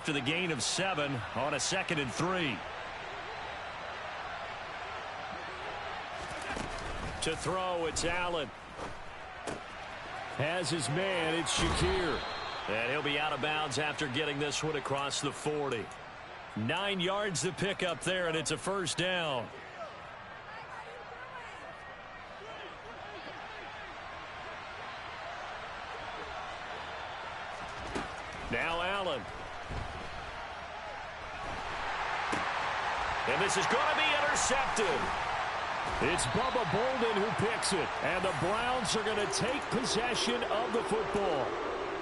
after the gain of 7 on a 2nd and 3. To throw, it's Allen. Has his man, it's Shakir. And he'll be out of bounds after getting this one across the 40. 9 yards to pick up there, and it's a first down. Now Allen. And this is going to be intercepted. It's Bubba Bolden who picks it. And the Browns are going to take possession of the football.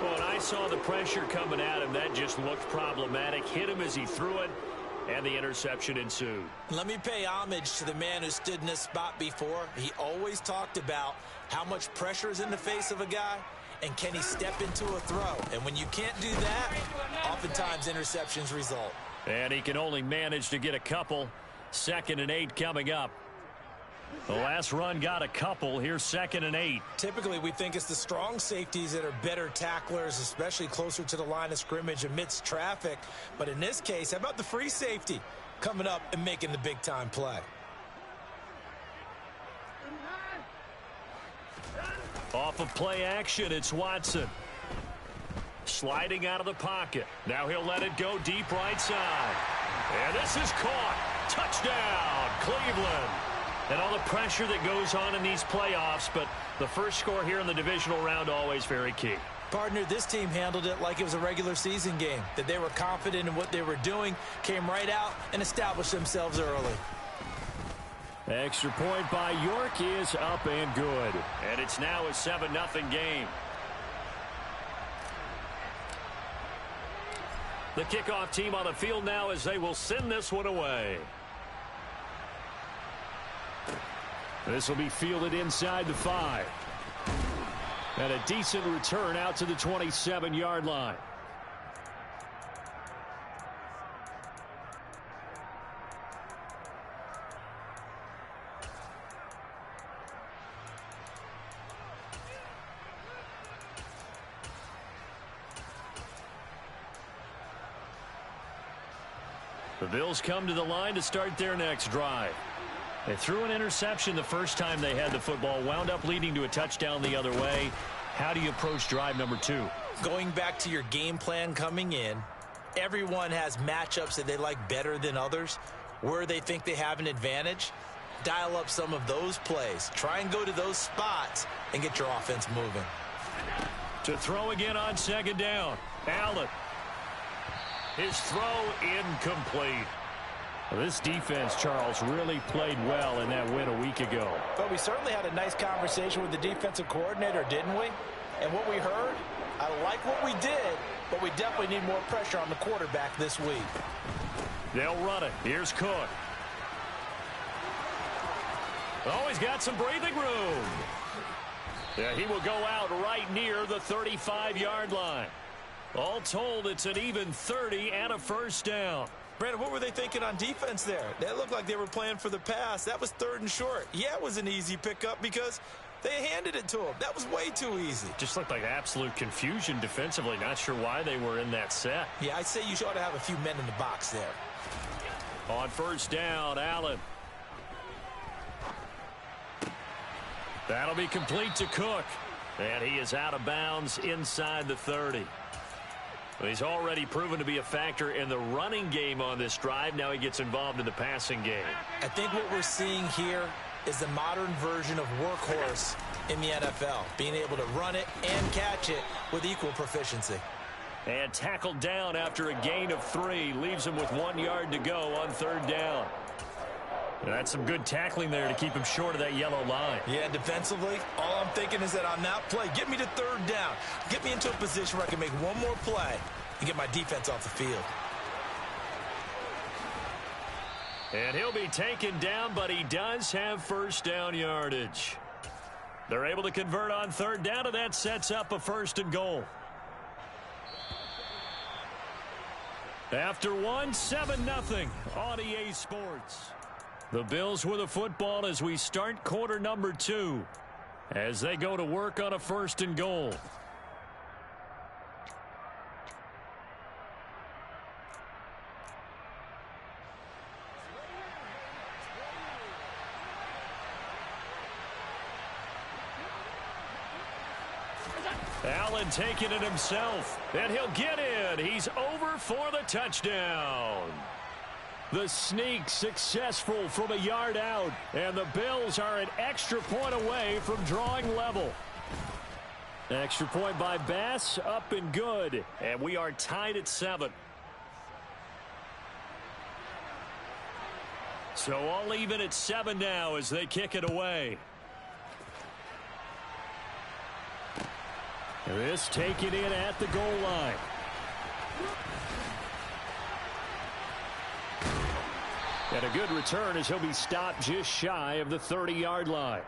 Well, and I saw the pressure coming at him. That just looked problematic. Hit him as he threw it, and the interception ensued. Let me pay homage to the man who stood in this spot before. He always talked about how much pressure is in the face of a guy, and can he step into a throw? And when you can't do that, oftentimes interceptions result. And he can only manage to get a couple. 2nd and 8 coming up. The last run got a couple. Here's 2nd and 8. Typically, we think it's the strong safeties that are better tacklers, especially closer to the line of scrimmage amidst traffic. But in this case, how about the free safety coming up and making the big-time play? Off of play action, it's Watson. Sliding out of the pocket. Now he'll let it go deep right side. And this is caught. Touchdown, Cleveland. And all the pressure that goes on in these playoffs, but the first score here in the divisional round always very key. Partner, this team handled it like it was a regular season game, that they were confident in what they were doing, came right out and established themselves early. Extra point by York is up and good. And it's now a 7-0 game. The kickoff team on the field now as they will send this one away. This will be fielded inside the 5. And a decent return out to the 27-yard line. The Bills come to the line to start their next drive. They threw an interception the first time they had the football, wound up leading to a touchdown the other way. How do you approach drive number 2? Going back to your game plan coming in, everyone has matchups that they like better than others. Where they think they have an advantage, dial up some of those plays. Try and go to those spots and get your offense moving. To throw again on 2nd down. Allen. His throw incomplete. This defense, Charles, really played well in that win a week ago. But we certainly had a nice conversation with the defensive coordinator, didn't we? And what we heard, I like what we did, but we definitely need more pressure on the quarterback this week. They'll run it. Here's Cook. Oh, he's got some breathing room. Yeah, he will go out right near the 35-yard line. All told, it's an even 30 and a first down. Brandon, what were they thinking on defense there? That looked like they were playing for the pass. That was 3rd and short. Yeah, it was an easy pickup because they handed it to him. That was way too easy. Just looked like absolute confusion defensively. Not sure why they were in that set. Yeah, I'd say you ought to have a few men in the box there. On first down, Allen. That'll be complete to Cook. And he is out of bounds inside the 30. He's already proven to be a factor in the running game on this drive. Now he gets involved in the passing game. I think what we're seeing here is the modern version of workhorse in the NFL, being able to run it and catch it with equal proficiency. And tackled down after a gain of 3. Leaves him with 1 yard to go on 3rd down. That's some good tackling there to keep him short of that yellow line. Yeah, defensively, all I'm thinking is that on that play, get me to 3rd down. Get me into a position where I can make one more play and get my defense off the field. And he'll be taken down, but he does have first down yardage. They're able to convert on 3rd down, and that sets up a 1st and goal. After 7-0 on EA Sports. The Bills with the football as we start quarter number 2. As they go to work on a 1st and goal. Allen taking it himself, and he'll get in. He's over for the touchdown. The sneak successful from a yard out, and the Bills are an extra point away from drawing level. Extra point by Bass, up and good, and we are tied at 7. So all even at 7 now as they kick it away. This taken in at the goal line. And a good return as he'll be stopped just shy of the 30-yard line.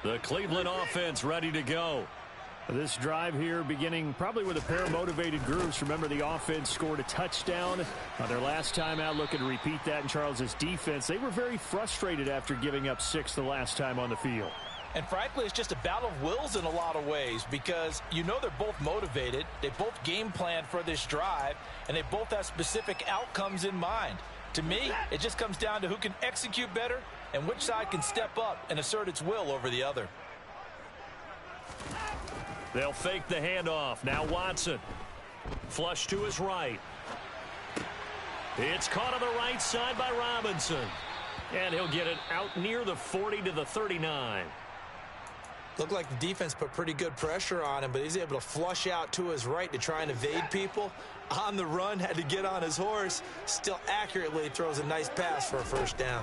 The Cleveland offense ready to go. This drive here beginning probably with a pair of motivated groups. Remember, the offense scored a touchdown on their last time out. Looking to repeat that in Charles's defense. They were very frustrated after giving up 6 the last time on the field. And frankly, it's just a battle of wills in a lot of ways because you know they're both motivated. They both game planned for this drive, and they both have specific outcomes in mind. To me, it just comes down to who can execute better and which side can step up and assert its will over the other. They'll fake the handoff. Now Watson. Flush to his right. It's caught on the right side by Robinson. And he'll get it out near the 40 to the 39. Looked like the defense put pretty good pressure on him, but he's able to flush out to his right to try and evade people. On the run, had to get on his horse. Still accurately throws a nice pass for a first down.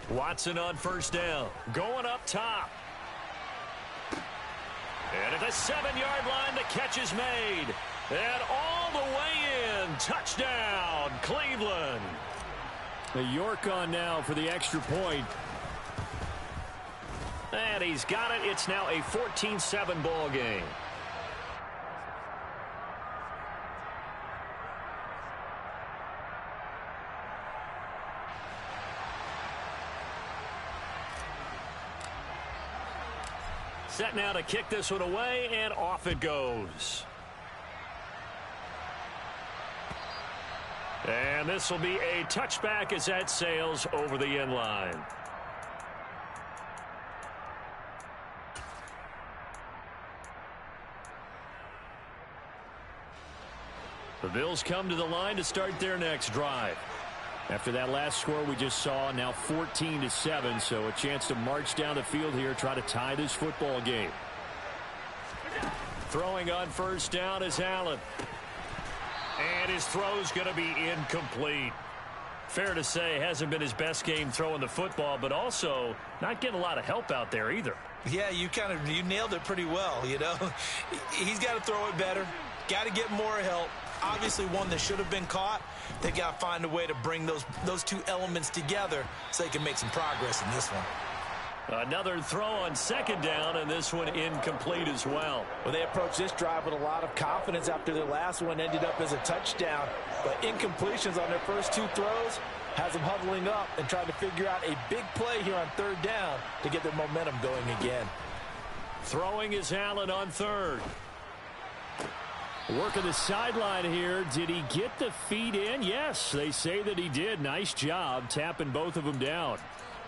Watson on first down. Going up top. And at the 7-yard line, the catch is made. And all the way in. Touchdown, Cleveland. The York on now for the extra point. And he's got it. It's now a 14-7 ball game. Set now to kick this one away, and off it goes. And this will be a touchback as that sails over the end line. The Bills come to the line to start their next drive. After that last score we just saw, now 14-7, so a chance to march down the field here, try to tie this football game. Throwing on first down is Allen. And his throw's going to be incomplete. Fair to say, hasn't been his best game throwing the football, but also not getting a lot of help out there either. Yeah, you nailed it pretty well, you know. He's got to throw it better, got to get more help. Obviously one that should have been caught. They got to find a way to bring those two elements together so they can make some progress in this one. Another throw on second down, and this one incomplete as well. Well, they approached this drive with a lot of confidence after their last one ended up as a touchdown. But incompletions on their first two throws has them huddling up and trying to figure out a big play here on third down to get their momentum going again. Throwing is Allen on third. Working the sideline here. Did he get the feet in? Yes, they say that he did. Nice job tapping both of them down.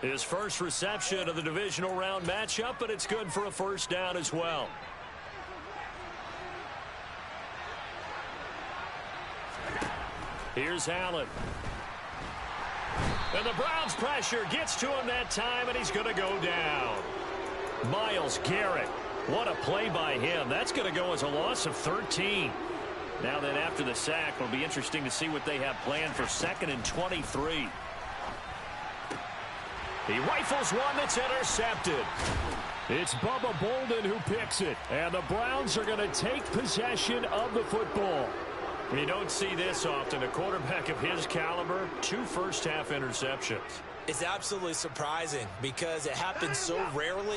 His first reception of the divisional round matchup, but it's good for a first down as well. Here's Allen. And the Browns pressure gets to him that time, and he's going to go down. Myles Garrett. What a play by him. That's going to go as a loss of 13. Now then, after the sack, it'll be interesting to see what they have planned for 2nd and 23. He rifles one that's intercepted. It's Bubba Bolden who picks it. And the Browns are going to take possession of the football. You don't see this often. A quarterback of his caliber, 2 first-half interceptions. It's absolutely surprising because it happens so rarely.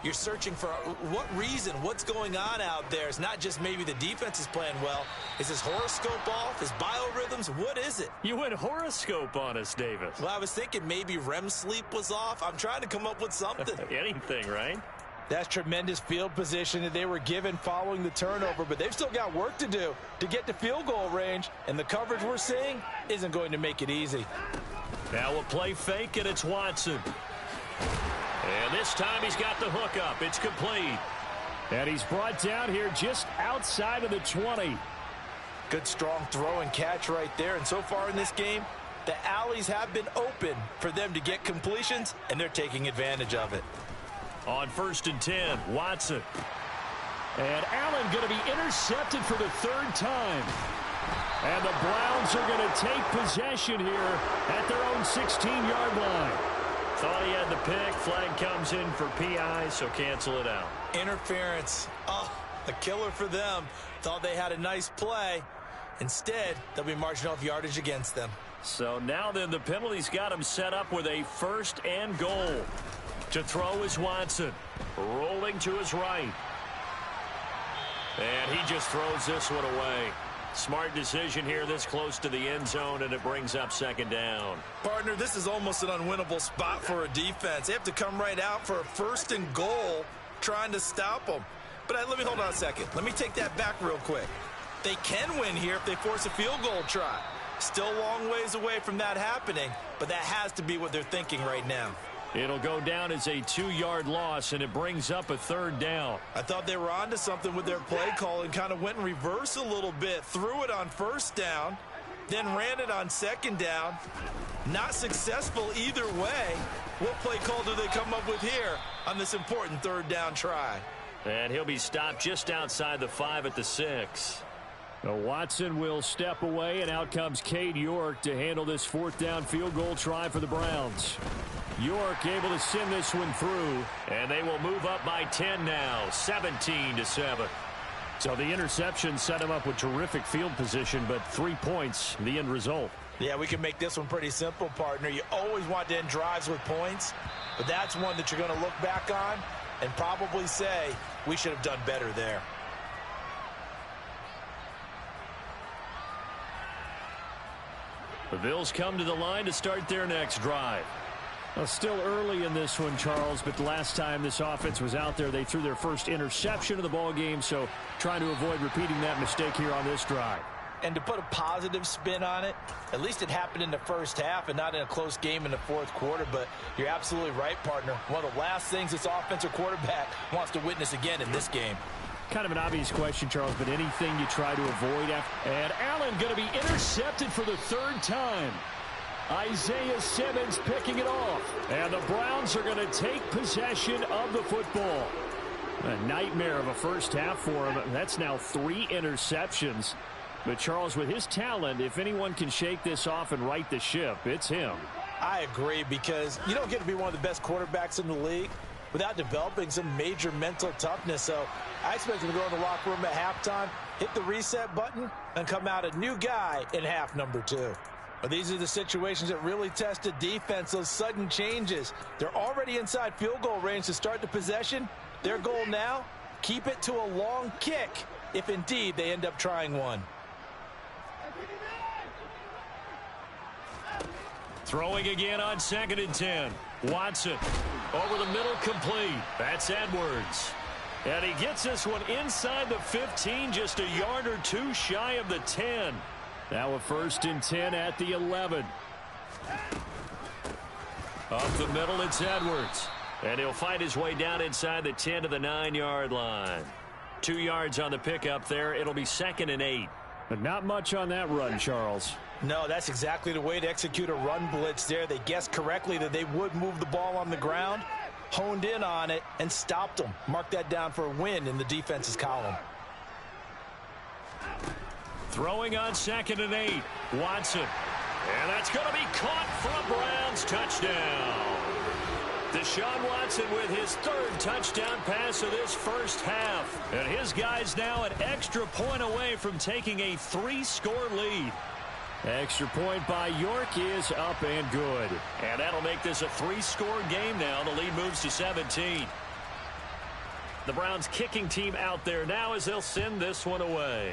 You're searching for what reason, what's going on out there. It's not just maybe the defense is playing well. Is his horoscope off? His biorhythms? What is it? You went horoscope on us, Davis. Well, I was thinking maybe REM sleep was off. I'm trying to come up with something. Anything, right? That's tremendous field position that they were given following the turnover, but they've still got work to do to get to field goal range, and the coverage we're seeing isn't going to make it easy. Now a play fake, and it's Watson. And this time he's got the hook up. It's complete. And he's brought down here just outside of the 20. Good strong throw and catch right there, and so far in this game, the alleys have been open for them to get completions, and they're taking advantage of it. On 1st and 10, Watson. And Allen going to be intercepted for the 3rd time. And the Browns are going to take possession here at their own 16-yard line. Thought he had the pick. Flag comes in for PI, so cancel it out. Interference. Oh, a killer for them. Thought they had a nice play. Instead, they'll be marching off yardage against them. So now then, the penalty's got him set up with a 1st and goal. To throw is Watson. Rolling to his right. And he just throws this one away. Smart decision here this close to the end zone, and it brings up 2nd down. Partner, this is almost an unwinnable spot for a defense. They have to come right out for a 1st and goal trying to stop them. But let me hold on a second. Let me take that back real quick. They can win here if they force a field goal try. Still a long ways away from that happening, but that has to be what they're thinking right now. It'll go down as a 2-yard loss, and it brings up a 3rd down. I thought they were onto something with their play call and kind of went in reverse a little bit. Threw it on 1st down, then ran it on 2nd down. Not successful either way. What play call do they come up with here on this important 3rd down try? And he'll be stopped just outside the 5 at the 6. Now Watson will step away, and out comes Cade York to handle this 4th down field goal try for the Browns. York able to send this one through. And they will move up by 10 now, 17-7. So the interception set him up with terrific field position, but 3 points, the end result. Yeah, we can make this one pretty simple, partner. You always want to end drives with points, but that's one that you're going to look back on and probably say, we should have done better there. The Bills come to the line to start their next drive. Well, still early in this one, Charles, but the last time this offense was out there, they threw their first interception of the ball game, so trying to avoid repeating that mistake here on this drive. And to put a positive spin on it, at least it happened in the 1st half and not in a close game in the 4th quarter, but you're absolutely right, partner. One of the last things this offensive quarterback wants to witness again in this game. Kind of an obvious question, Charles, but anything you try to avoid after. And Allen going to be intercepted for the 3rd time. Isaiah Simmons picking it off. And the Browns are going to take possession of the football. A nightmare of a 1st half for him. That's now 3 interceptions. But Charles, with his talent, if anyone can shake this off and right the ship, it's him. I agree, because you don't get to be one of the best quarterbacks in the league without developing some major mental toughness. So I expect him to go in the locker room at halftime, hit the reset button, and come out a new guy in half number 2. But these are the situations that really test a defense, those sudden changes. They're already inside field goal range to start the possession. Their goal now, keep it to a long kick, if indeed they end up trying one. Throwing again on 2nd and 10. Watson over the middle, complete. That's Edwards. And he gets this one inside the 15, just a yard or 2 shy of the 10. Now a 1st and 10 at the 11. Up the middle, it's Edwards. And he'll fight his way down inside the 10 to the 9-yard line. 2 yards on the pickup there. It'll be 2nd and 8. But not much on that run, Charles. No, that's exactly the way to execute a run blitz there. They guessed correctly that they would move the ball on the ground, honed in on it, and stopped them. Mark that down for a win in the defense's column. Throwing on 2nd and 8. Watson. And that's going to be caught for a Browns touchdown. Deshaun Watson with his 3rd touchdown pass of this 1st half. And his guys now an extra point away from taking a 3-score lead. Extra point by York is up and good. And that'll make this a 3-score game now. The lead moves to 17. The Browns kicking team out there now as they'll send this one away.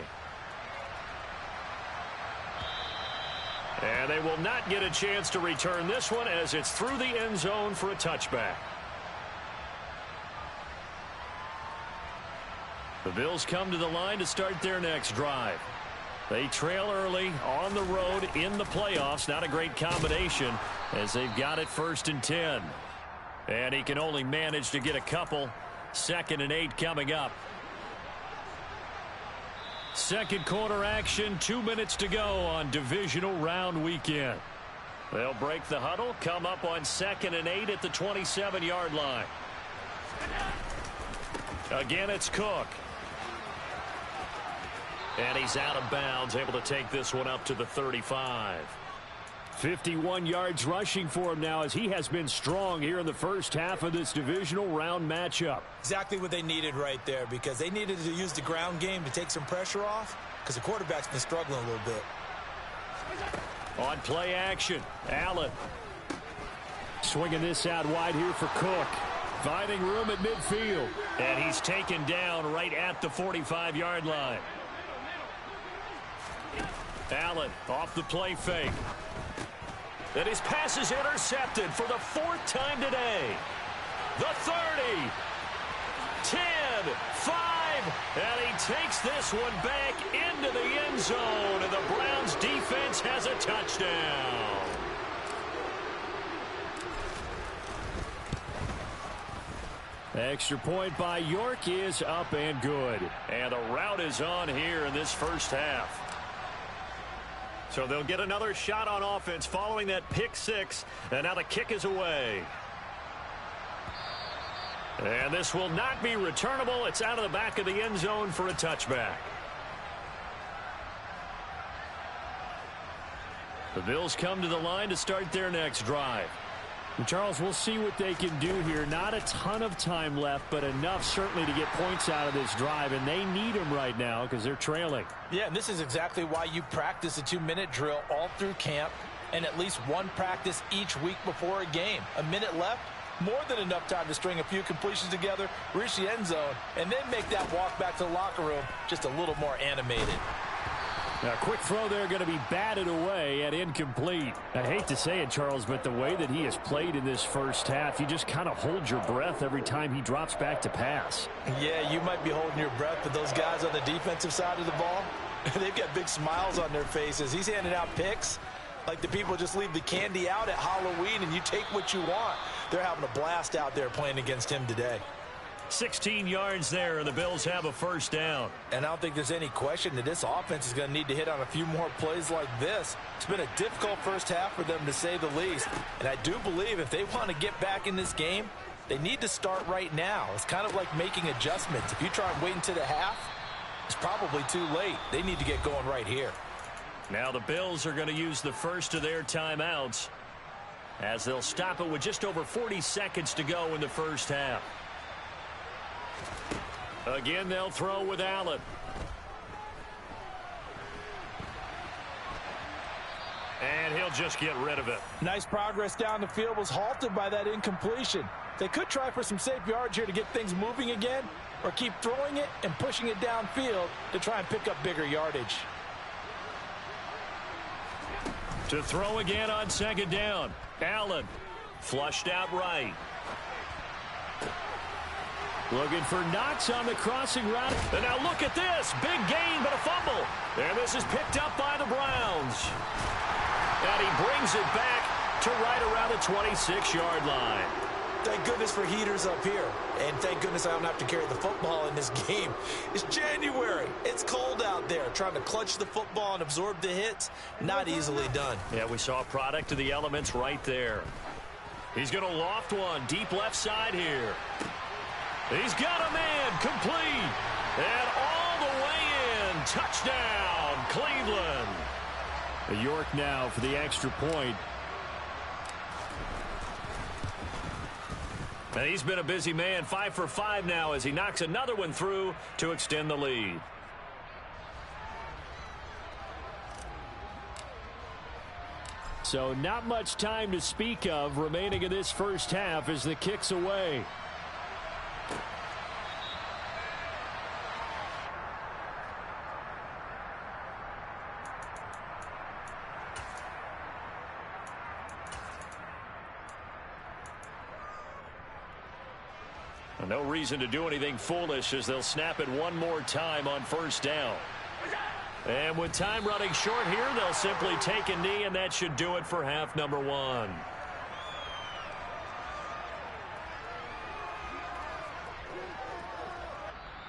And they will not get a chance to return this one as it's through the end zone for a touchback. The Bills come to the line to start their next drive. They trail early on the road in the playoffs. Not a great combination as they've got it 1st and 10. And he can only manage to get a couple. 2nd and 8 coming up. Second quarter action, 2 minutes to go on divisional round weekend. They'll break the huddle, come up on 2nd and 8 at the 27-yard line. Again, it's Cook. And he's out of bounds, able to take this one up to the 35. 51 yards rushing for him now as he has been strong here in the first half of this divisional round matchup. Exactly what they needed right there, because they needed to use the ground game to take some pressure off because the quarterback's been struggling a little bit. On play action, Allen. Swinging this out wide here for Cook. Finding room at midfield. And he's taken down right at the 45-yard line. Allen off the play fake. And his pass is intercepted for the 4th time today. The 30, 10, 5, and he takes this one back into the end zone, and the Browns defense has a touchdown. Extra point by York is up and good. And the route is on here in this first half. So they'll get another shot on offense following that pick 6. And now the kick is away. And this will not be returnable. It's out of the back of the end zone for a touchback. The Bills come to the line to start their next drive. Charles, we'll see what they can do here. Not a ton of time left, but enough certainly to get points out of this drive, and they need them right now because they're trailing. Yeah, and this is exactly why you practice a 2-minute drill all through camp and at least one practice each week before a game. A minute left, more than enough time to string a few completions together, reach the end zone, and then make that walk back to the locker room just a little more animated. Now, a quick throw there going to be batted away and incomplete. I hate to say it, Charles, but the way that he has played in this first half, you just kind of hold your breath every time he drops back to pass. Yeah, you might be holding your breath, but those guys on the defensive side of the ball, they've got big smiles on their faces. He's handing out picks like the people just leave the candy out at Halloween and you take what you want. They're having a blast out there playing against him today. 16 yards there, and the Bills have a first down. And I don't think there's any question that this offense is going to need to hit on a few more plays like this. It's been a difficult first half for them, to say the least. And I do believe if they want to get back in this game, they need to start right now. It's kind of like making adjustments. If you try and wait until the half, it's probably too late. They need to get going right here. Now the Bills are going to use the first of their timeouts as they'll stop it with just over 40 seconds to go in the first half. Again, they'll throw with Allen. And he'll just get rid of it. Nice progress down the field, was halted by that incompletion. They could try for some safe yards here to get things moving again, or keep throwing it and pushing it downfield to try and pick up bigger yardage. To throw again on second down. Allen flushed out right. Looking for Knox on the crossing route. And now look at this. Big gain, but a fumble. And this is picked up by the Browns. And he brings it back to right around the 26-yard line. Thank goodness for heaters up here. And thank goodness I don't have to carry the football in this game. It's January. It's cold out there. Trying to clutch the football and absorb the hits, not easily done. Yeah, we saw a product of the elements right there. He's going to loft one deep left side here. He's got a man complete. And all the way in. Touchdown, Cleveland. York now for the extra point. And he's been a busy man, 5 for 5 now as he knocks another one through to extend the lead. So not much time to speak of remaining in this first half as the kick's away. No reason to do anything foolish as they'll snap it one more time on first down. And with time running short here, they'll simply take a knee, and that should do it for half number one.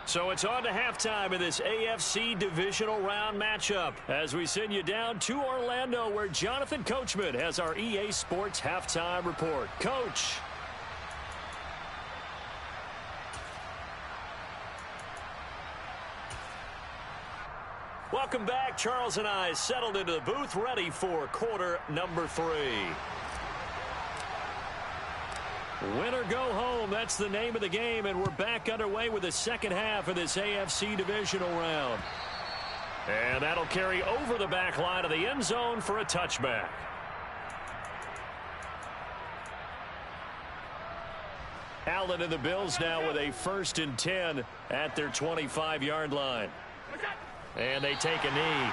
So it's on to halftime in this AFC divisional round matchup as we send you down to Orlando, where Jonathan Coachman has our EA Sports halftime report. Coach. Welcome back. Charles and I settled into the booth, ready for quarter number 3. Win or go home, that's the name of the game, and we're back underway with the second half of this AFC divisional round. And that'll carry over the back line of the end zone for a touchback. Allen and the Bills now with a 1st and 10 at their 25-yard line. And they take a knee.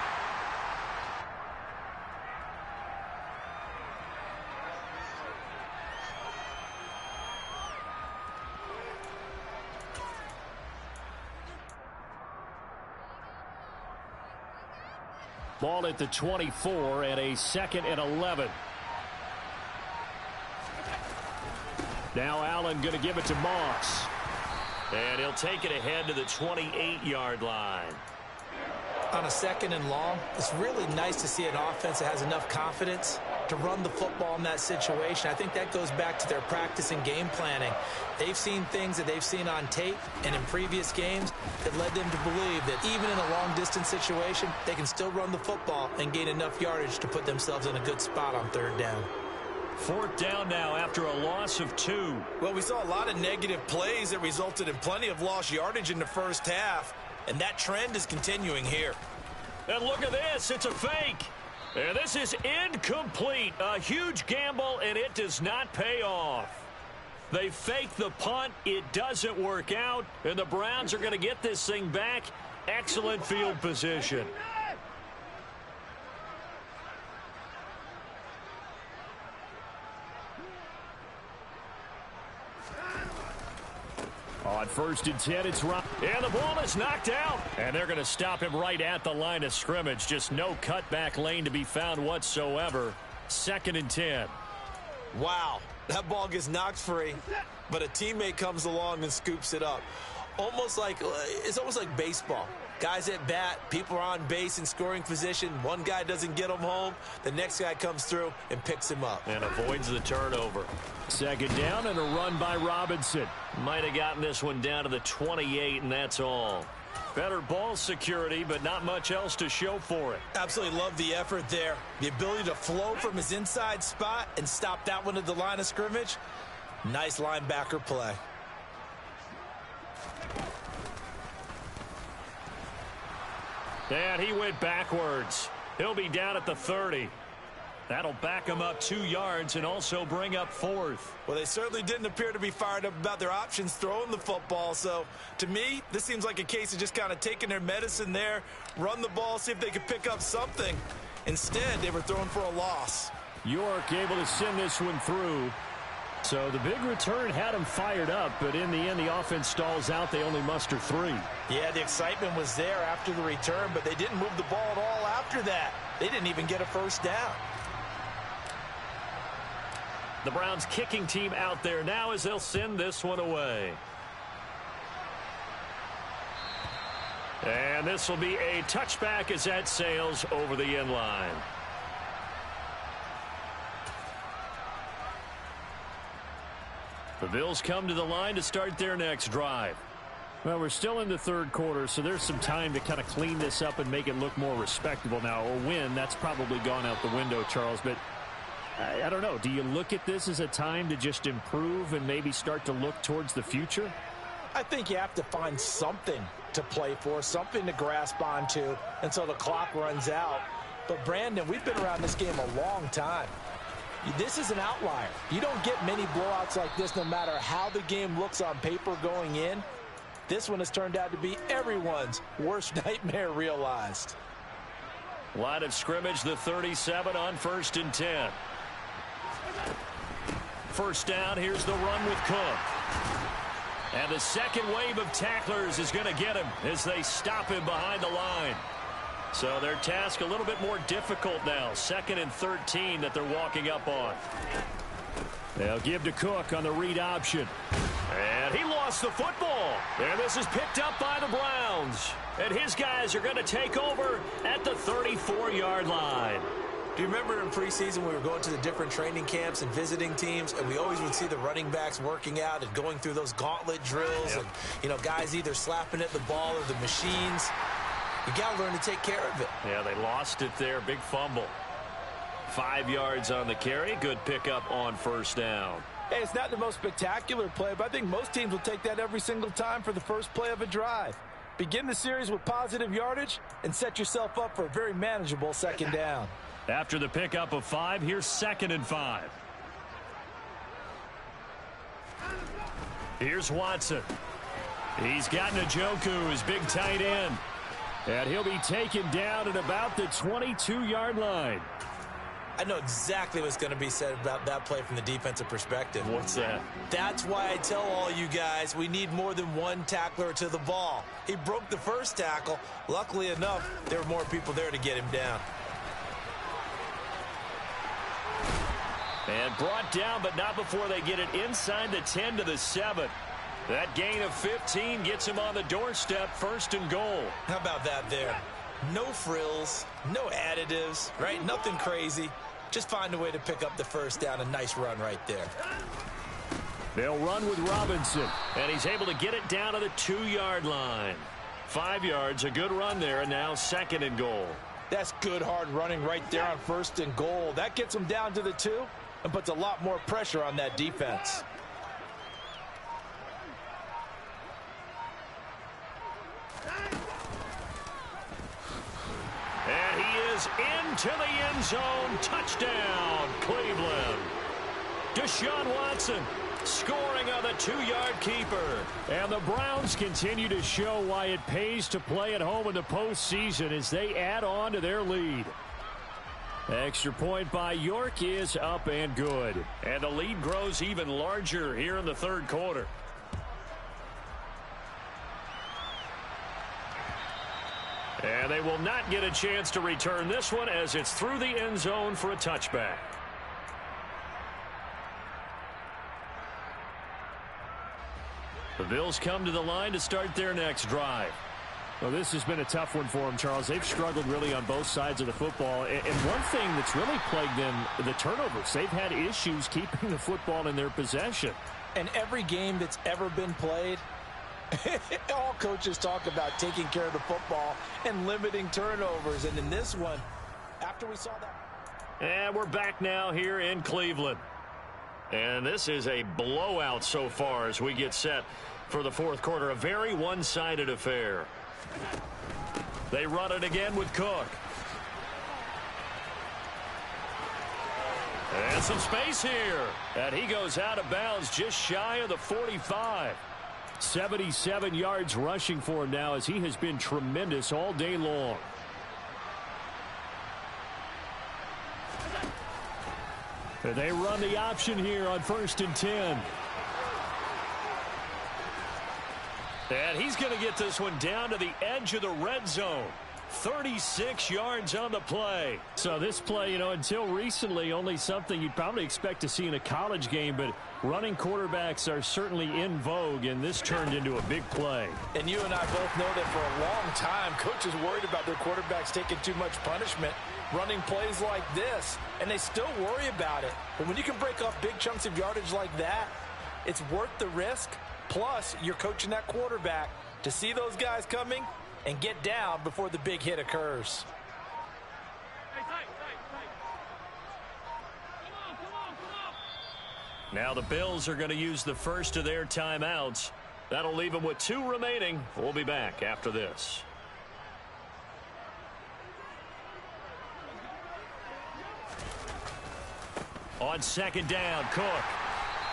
Ball at the 24 and a 2nd and 11. Now Allen going to give it to Moss. And he'll take it ahead to the 28-yard line. On a 2nd and long, it's really nice to see an offense that has enough confidence to run the football in that situation. I think that goes back to their practice and game planning. They've seen things that they've seen on tape and in previous games that led them to believe that even in a long-distance situation, they can still run the football and gain enough yardage to put themselves in a good spot on 3rd down. 4th down now after a loss of 2. Well, we saw a lot of negative plays that resulted in plenty of lost yardage in the first half, and that trend is continuing here. And look at this. It's a fake. And this is incomplete. A huge gamble, and it does not pay off. They fake the punt. It doesn't work out, and the Browns are going to get this thing back. Excellent field position. On 1st and 10, it's Rob. And the ball is knocked out. And they're going to stop him right at the line of scrimmage. Just no cutback lane to be found whatsoever. 2nd and 10. Wow, that ball gets knocked free, but a teammate comes along and scoops it up. It's almost like baseball. Guys at bat, people are on base in scoring position. One guy doesn't get him home. The next guy comes through and picks him up. And avoids the turnover. 2nd down and a run by Robinson. Might have gotten this one down to the 28, and that's all. Better ball security, but not much else to show for it. Absolutely love the effort there. The ability to flow from his inside spot and stop that one at the line of scrimmage. Nice linebacker play. And he went backwards. He'll be down at the 30. That'll back him up 2 yards and also bring up 4th. Well, they certainly didn't appear to be fired up about their options throwing the football. So, to me, this seems like a case of just kind of taking their medicine there, run the ball, see if they could pick up something. Instead, they were throwing for a loss. York able to send this one through. So the big return had them fired up, but in the end, the offense stalls out. They only muster 3. Yeah, the excitement was there after the return, but they didn't move the ball at all after that. They didn't even get a 1st down. The Browns kicking team out there now as they'll send this one away. And this will be a touchback as that sails over the end line. The Bills come to the line to start their next drive. Well, we're still in the 3rd quarter, so there's some time to kind of clean this up and make it look more respectable now. A win, that's probably gone out the window, Charles, but I don't know. Do you look at this as a time to just improve and maybe start to look towards the future? I think you have to find something to play for, something to grasp onto until the clock runs out. But, Brandon, we've been around this game a long time. This is an outlier. You don't get many blowouts like this no matter how the game looks on paper going in. This one has turned out to be everyone's worst nightmare realized. Line of scrimmage, the 37 on 1st and 10. 1st down, here's the run with Cook. And the second wave of tacklers is going to get him as they stop him behind the line. So their task a little bit more difficult now. 2nd and 13 that they're walking up on. They'll give to Cook on the read option. And he lost the football. And this is picked up by the Browns. And his guys are going to take over at the 34-yard line. Do you remember in preseason we were going to the different training camps and visiting teams, and we always would see the running backs working out and going through those gauntlet drills, Yep. and, you know, guys either slapping at the ball or the machines. You got to learn to take care of it. Yeah, they lost it there. Big fumble. 5 yards on the carry. Good pickup on first down. Hey, it's not the most spectacular play, but I think most teams will take that every single time for the first play of a drive. Begin the series with positive yardage and set yourself up for a very manageable second down. After the pickup of 5, here's 2nd and 5. Here's Watson. He's got Njoku, his big tight end. And he'll be taken down at about the 22-yard line. I know exactly what's going to be said about that play from the defensive perspective. What's that? That's why I tell all you guys we need more than one tackler to the ball. He broke the first tackle. Luckily enough, there were more people there to get him down. And brought down, but not before they get it inside the 10 to the 7. That gain of 15 gets him on the doorstep, 1st and goal. How about that there? No frills, no additives, right? Nothing crazy. Just find a way to pick up the first down. A nice run right there. They'll run with Robinson, and he's able to get it down to the 2-yard line. 5 yards, a good run there, and now 2nd and goal. That's good hard running right there on 1st and goal. That gets them down to the 2 and puts a lot more pressure on that defense. And he is into the end zone. Touchdown, Cleveland. Deshaun Watson scoring on the 2-yard keeper. And the Browns continue to show why it pays to play at home in the postseason as they add on to their lead. Extra point by York is up and good. And the lead grows even larger here in the 3rd quarter. And they will not get a chance to return this one as it's through the end zone for a touchback. The Bills come to the line to start their next drive. Well, this has been a tough one for them, Charles. They've struggled really on both sides of the football. And one thing that's really plagued them, the turnovers. They've had issues keeping the football in their possession. And every game that's ever been played, all coaches talk about taking care of the football and limiting turnovers. And in this one, after we saw that. And we're back now here in Cleveland. And this is a blowout so far as we get set for the 4th quarter. A very one-sided affair. They run it again with Cook. And some space here. And he goes out of bounds just shy of the 45. 77 yards rushing for him now as he has been tremendous all day long. They run the option here on 1st and 10. And he's going to get this one down to the edge of the red zone. 36 yards on the play. So this play, you know, until recently, only something you'd probably expect to see in a college game, but running quarterbacks are certainly in vogue, and this turned into a big play. And you and I both know that for a long time, coaches worried about their quarterbacks taking too much punishment running plays like this, and they still worry about it. But when you can break up big chunks of yardage like that, it's worth the risk. Plus, you're coaching that quarterback to see those guys coming and get down before the big hit occurs. Now the Bills are going to use the first of their timeouts. That'll leave them with 2 remaining. We'll be back after this. On 2nd down, Cook.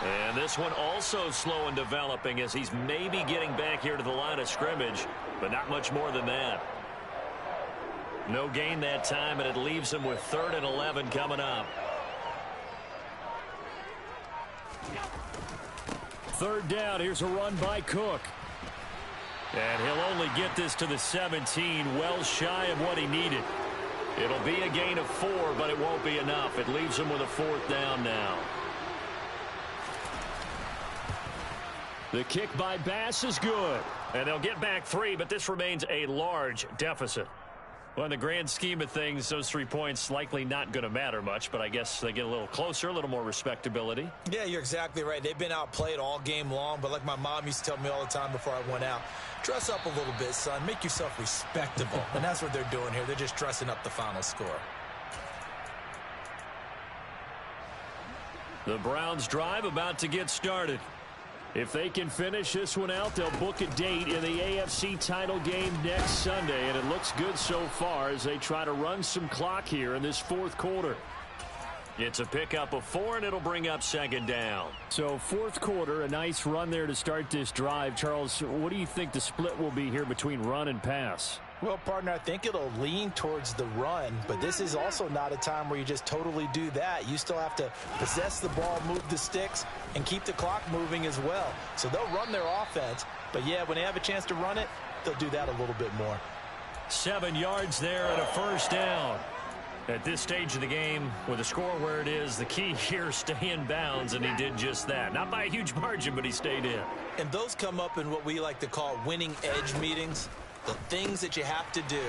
And this one also slow in developing as he's maybe getting back here to the line of scrimmage, but not much more than that. No gain that time, and it leaves him with 3rd and 11 coming up. third down. Here's a run by Cook. And he'll only get this to the 17, well shy of what he needed. It'll be a gain of 4, but it won't be enough. It leaves him with a 4th down now. The kick by Bass is good. And they'll get back 3, but this remains a large deficit. Well, in the grand scheme of things, those 3 points likely not going to matter much, but I guess they get a little closer, a little more respectability. Yeah, you're exactly right. They've been outplayed all game long, but like my mom used to tell me all the time before I went out, dress up a little bit, son. Make yourself respectable. And that's what they're doing here. They're just dressing up the final score. The Browns drive about to get started. If they can finish this one out, they'll book a date in the AFC title game next Sunday, and it looks good so far as they try to run some clock here in this 4th quarter. It's a pickup of 4, and it'll bring up 2nd down. So 4th quarter, a nice run there to start this drive. Charles, what do you think the split will be here between run and pass? Well, partner, I think it'll lean towards the run, but this is also not a time where you just totally do that. You still have to possess the ball, move the sticks, and keep the clock moving as well. So they'll run their offense, but yeah, when they have a chance to run it, they'll do that a little bit more. 7 yards there and a 1st down. At this stage of the game, with the score where it is, the key here, stay in bounds, and he did just that. Not by a huge margin, but he stayed in. And those come up in what we like to call winning edge meetings. The things that you have to do,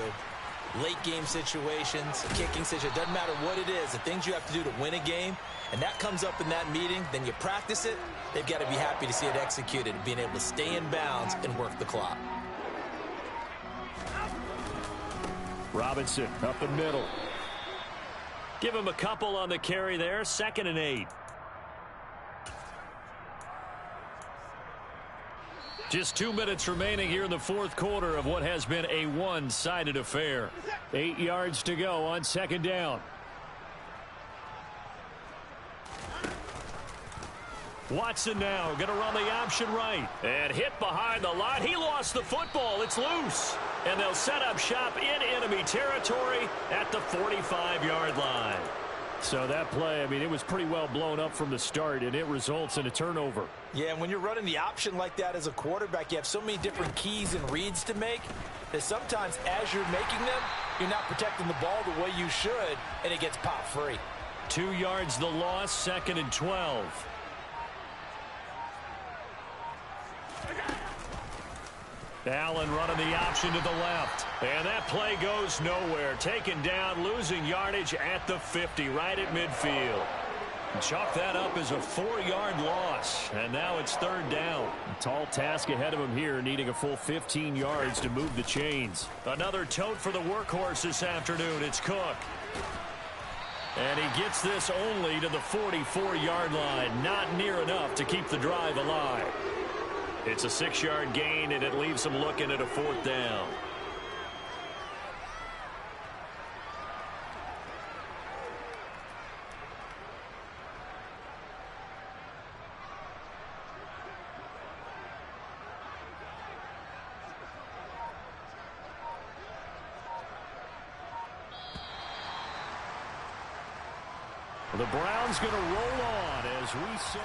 late game situations, kicking situations, doesn't matter what it is, the things you have to do to win a game, and that comes up in that meeting, then you practice it, they've got to be happy to see it executed, being able to stay in bounds and work the clock. Robinson up the middle. Give him a couple on the carry there, 2nd and 8. Just 2 minutes remaining here in the 4th quarter of what has been a one-sided affair. 8 yards to go on 2nd down. Watson now going to run the option right. And hit behind the line. He lost the football. It's loose. And they'll set up shop in enemy territory at the 45-yard line. So that play, I mean, it was pretty well blown up from the start, and it results in a turnover. Yeah, and when you're running the option like that as a quarterback, you have so many different keys and reads to make that sometimes as you're making them, you're not protecting the ball the way you should, and it gets popped free. 2 yards the loss, 2nd and 12. Allen running the option to the left. And that play goes nowhere. Taken down, losing yardage at the 50, right at midfield. Chalk that up as a 4-yard loss. And now it's 3rd down. A tall task ahead of him here, needing a full 15 yards to move the chains. Another tote for the workhorse this afternoon. It's Cook. And he gets this only to the 44-yard line. Not near enough to keep the drive alive. It's a 6-yard gain, and it leaves them looking at a 4th down. The Browns going to roll on as we say.